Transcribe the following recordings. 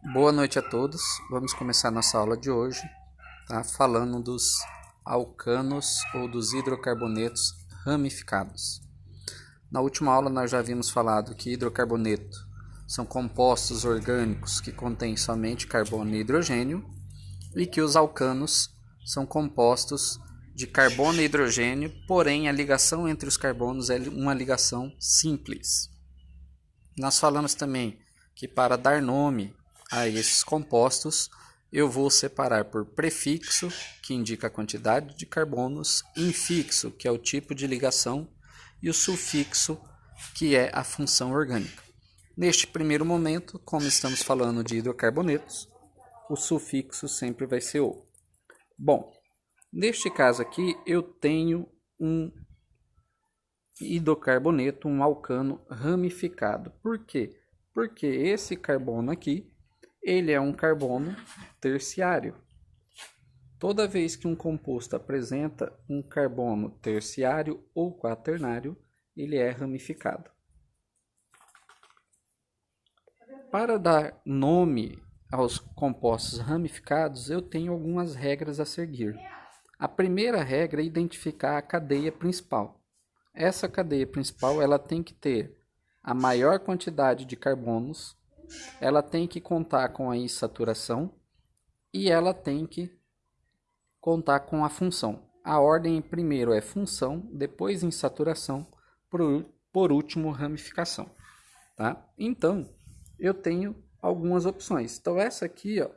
Boa noite a todos. Vamos começar nossa aula de hoje, tá? Falando dos alcanos ou dos hidrocarbonetos ramificados. Na última aula nós já havíamos falado que hidrocarboneto são compostos orgânicos que contêm somente carbono e hidrogênio e que os alcanos são compostos de carbono e hidrogênio, porém a ligação entre os carbonos é uma ligação simples. Nós falamos também que para dar nome a esses compostos, eu vou separar por prefixo, que indica a quantidade de carbonos, infixo, que é o tipo de ligação, e o sufixo, que é a função orgânica. Neste primeiro momento, como estamos falando de hidrocarbonetos, o sufixo sempre vai ser o. Bom, neste caso aqui, eu tenho um hidrocarboneto, um alcano ramificado. Por quê? Porque esse carbono aqui, ele é um carbono terciário. Toda vez que um composto apresenta um carbono terciário ou quaternário, ele é ramificado. Para dar nome aos compostos ramificados, eu tenho algumas regras a seguir. A primeira regra é identificar a cadeia principal. Essa cadeia principal ela tem que ter a maior quantidade de carbonos, ela tem que contar com a insaturação e ela tem que contar com a função. A ordem primeiro é função, depois insaturação, por último ramificação. Tá? Então, eu tenho algumas opções. Então, essa aqui ó,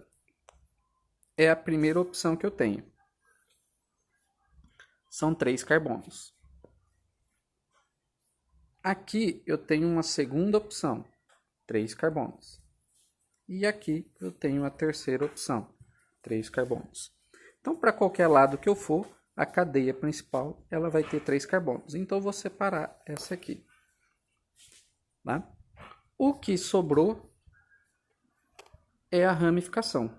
é a primeira opção que eu tenho. São 3 carbonos. Aqui eu tenho uma segunda opção, 3 carbonos. E aqui eu tenho a terceira opção, 3 carbonos. Então, para qualquer lado que eu for, a cadeia principal ela vai ter 3 carbonos. Então, eu vou separar essa aqui. Tá? O que sobrou é a ramificação.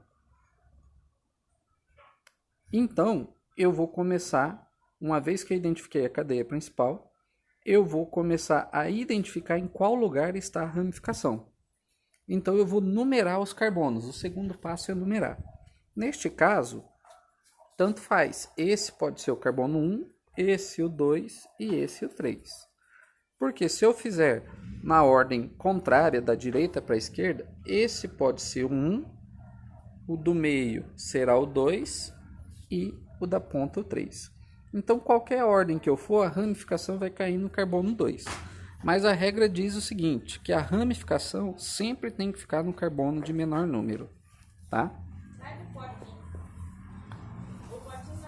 Então, eu vou começar, uma vez que eu identifiquei a cadeia principal, eu vou começar a identificar em qual lugar está a ramificação. Então, eu vou numerar os carbonos. O segundo passo é numerar. Neste caso, tanto faz. Esse pode ser o carbono 1, esse o 2 e esse o 3. Porque se eu fizer na ordem contrária, da direita para a esquerda, esse pode ser o 1, o do meio será o 2 e o da ponta o 3. Então, qualquer ordem que eu for, a ramificação vai cair no carbono 2. Mas a regra diz o seguinte, que a ramificação sempre tem que ficar no carbono de menor número. Tá?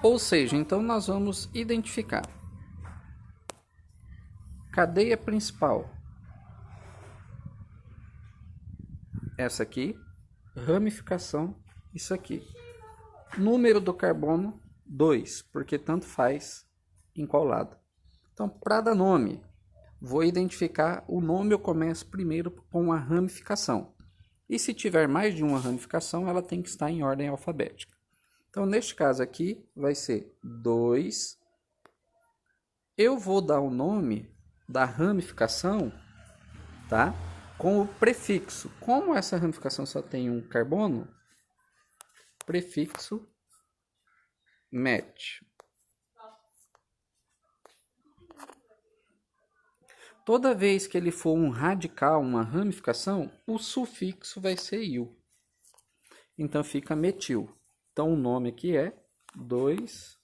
Ou seja, então nós vamos identificar. Cadeia principal. Essa aqui. Ramificação, isso aqui. Número do carbono, 2, porque tanto faz em qual lado. Então, para dar nome, vou identificar o nome, eu começo primeiro com a ramificação. E se tiver mais de uma ramificação, ela tem que estar em ordem alfabética. Então, neste caso aqui, vai ser 2. Eu vou dar o nome da ramificação, tá? Com o prefixo. Como essa ramificação só tem um carbono, prefixo met. Toda vez que ele for um radical, uma ramificação, o sufixo vai ser il. Então fica metil. Então o nome aqui é 2-metil.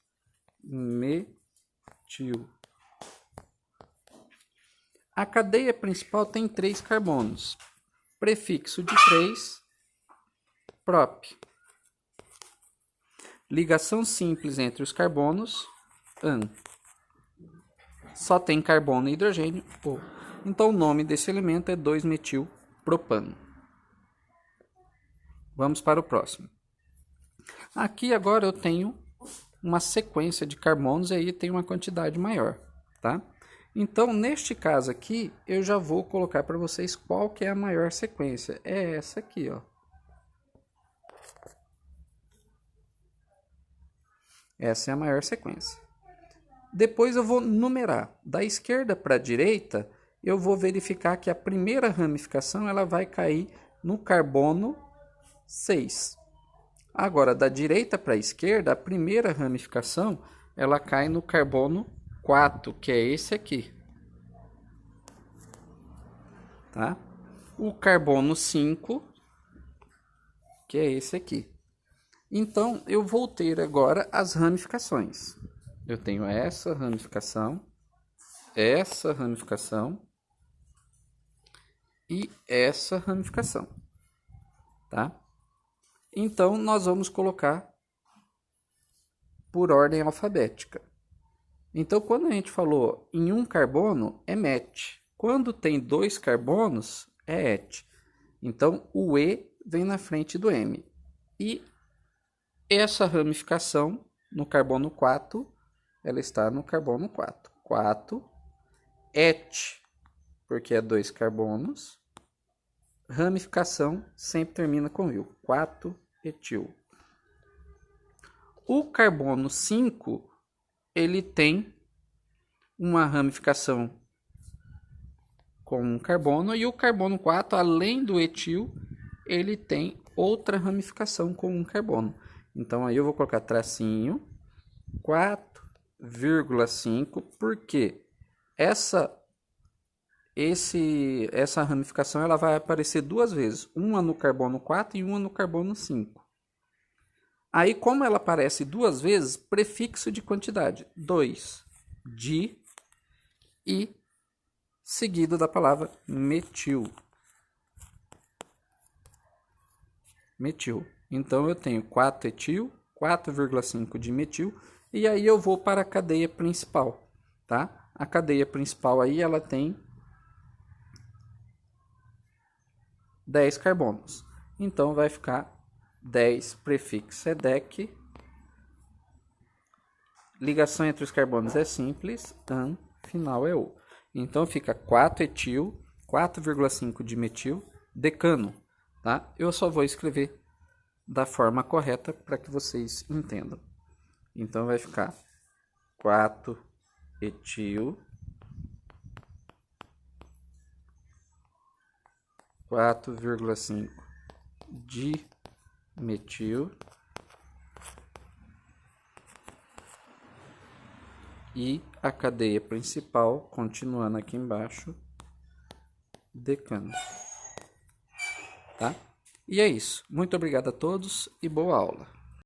A cadeia principal tem 3 carbonos. Prefixo de 3, prop. Ligação simples entre os carbonos, an. Só tem carbono e hidrogênio, O. Então o nome desse elemento é 2-metilpropano. Vamos para o próximo. Aqui agora eu tenho uma sequência de carbonos e aí tem uma quantidade maior, tá? Então, neste caso aqui, eu já vou colocar para vocês qual que é a maior sequência. É essa aqui, ó. Essa é a maior sequência. Depois eu vou numerar. Da esquerda para a direita, eu vou verificar que a primeira ramificação ela vai cair no carbono 6. Agora, da direita para a esquerda, a primeira ramificação, ela cai no carbono 4, que é esse aqui. Tá? O carbono 5, que é esse aqui. Então, eu vou ter agora as ramificações. Eu tenho essa ramificação e essa ramificação, tá? Então, nós vamos colocar por ordem alfabética. Então, quando a gente falou em um carbono, é met. Quando tem 2 carbonos, é et. Então, o E vem na frente do M. E essa ramificação no carbono 4, ela está no carbono 4. 4, et, porque é 2 carbonos. Ramificação sempre termina com il. 4 etil. O carbono 5, ele tem uma ramificação com um carbono, e o carbono 4, além do etil, ele tem outra ramificação com um carbono. Então, aí eu vou colocar tracinho 4,5, porque essa ramificação ela vai aparecer 2 vezes, uma no carbono 4 e uma no carbono 5. Aí, como ela aparece 2 vezes, prefixo de quantidade, 2, di, e seguido da palavra metil. Metil. Então, eu tenho 4 etil, 4,5 de metil, e aí eu vou para a cadeia principal, tá? A cadeia principal aí, ela tem 10 carbonos. Então, vai ficar 10 prefixo EDEC. Ligação entre os carbonos é simples, an, final é o. Então, fica 4 etil, 4,5 de metil, decano, tá? Eu só vou escrever da forma correta para que vocês entendam. Então, vai ficar 4 etil, 4,5 de metil e a cadeia principal, continuando aqui embaixo, decano. Tá? E é isso. Muito obrigado a todos e boa aula.